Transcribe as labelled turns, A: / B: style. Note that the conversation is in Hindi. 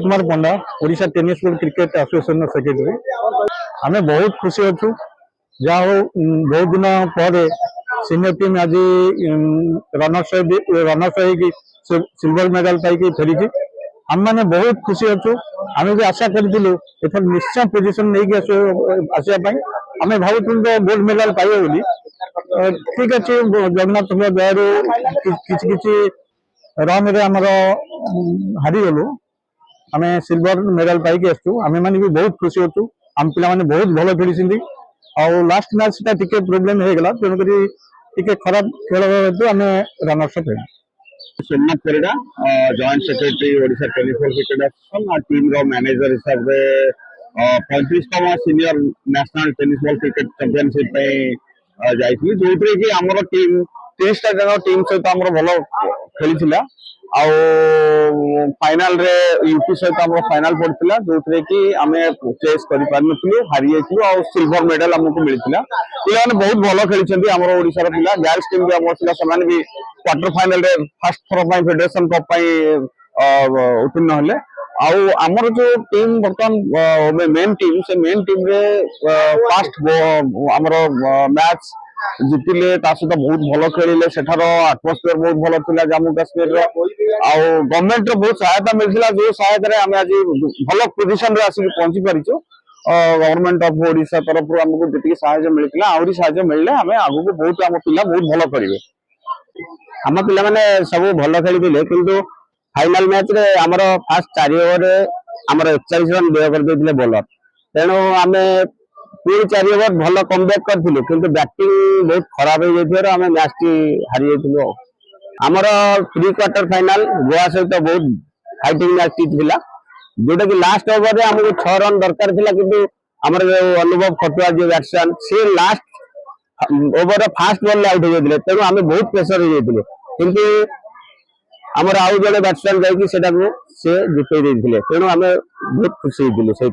A: Kumar Panda Odisha tennis ball cricket association secretary आम बहुत खुशी अच्छु जहाँ हो बहुत दिन पर सीनियर टीम आज रनर्स सिल्वर मेडल पाई फेरी आम मैंने बहुत खुशी अच्छु आम भी आशा करूँ एथर निश्चय पोजिशन नहीं आसवाई आम भावुँ गोल्ड मेडल पाइबे बोली ठीक अच्छे जगन्नाथ दयारू कि रन रे आमर हारीगलु आम सिल्वर मेडल पाई आसू आम मैंने भी बहुत खुशी अच्छु आम पिला माने बहुत भल खेली और लास्ट मैच टिके प्रोब्लेम हो गला तेणुक खराब खेल हेतु आम रनर्स पाइबू।
B: Somnath Parida joint secretary Odisha tennis ball cricket association और टीम रो मैनेजर हिसाब से 35तम senior national tennis ball cricket championship जाइए जो कि आमर टीम 30टा जन टीम सहित आम भल खेली फाइनल रे यूपी सहित आम फाइनल पड़ता जो कि आम चेस कर हारी जाइए और सिल्वर मेडल आमको मिलता पिला बहुत भल खेली आम ओडिशार पिला गर्ल्स टीम भी आम भी क्वार्टर फाइनल रे फर्स्ट थर फेडरेशन कप उत्तीर्ण हेले आमर जो टीम बर्तमान मेन टीम से मेन टीम रे फास्ट आमर मैच जितिले सहित बहुत भल खेलिले सेठार आटमोस्फियर बहुत भल था जम्मू काश्मीर गवर्नमेंट बहुत सहायता मिलता जो सहायता आम आज भल पोजिशन रे आसिक पहुंची पारिचु गवर्नमेंट ऑफ ओडिशा तरफ आमको जी साहय मिलता आहरी साहय मिलले आम आगू बहुत आम पिला बहुत भल करेंगे आम पिला माने सब भल खेली किंतु फाइनल मैच रे आमर फास्ट 4 ओवर आमर 41 रन व्यय कर देथिले बॉलर तेणु आम पूरी 4 ओवर भल कमबैक करथिलु किंतु बैटिंग बहुत खराब हो जाइथिबार आम मैच टी हारि जाइथिलु आमर प्री क्वार्टर फाइनल गोवा सहित बहुत फाइटिंग मैच टी थिला जोटा कि लास्ट ओवर रे हमको 6 रन दरकार थिला किंतु आमर जो अनुभव खटुआ जो बैट्समैन से last over fast ball out हो जाते तेणु आम बहुत प्रेसर हो जाते किंतु आमर आउ जड़े बैट्समैन जाकि से जिते तेणु आम बहुत खुशी होती से।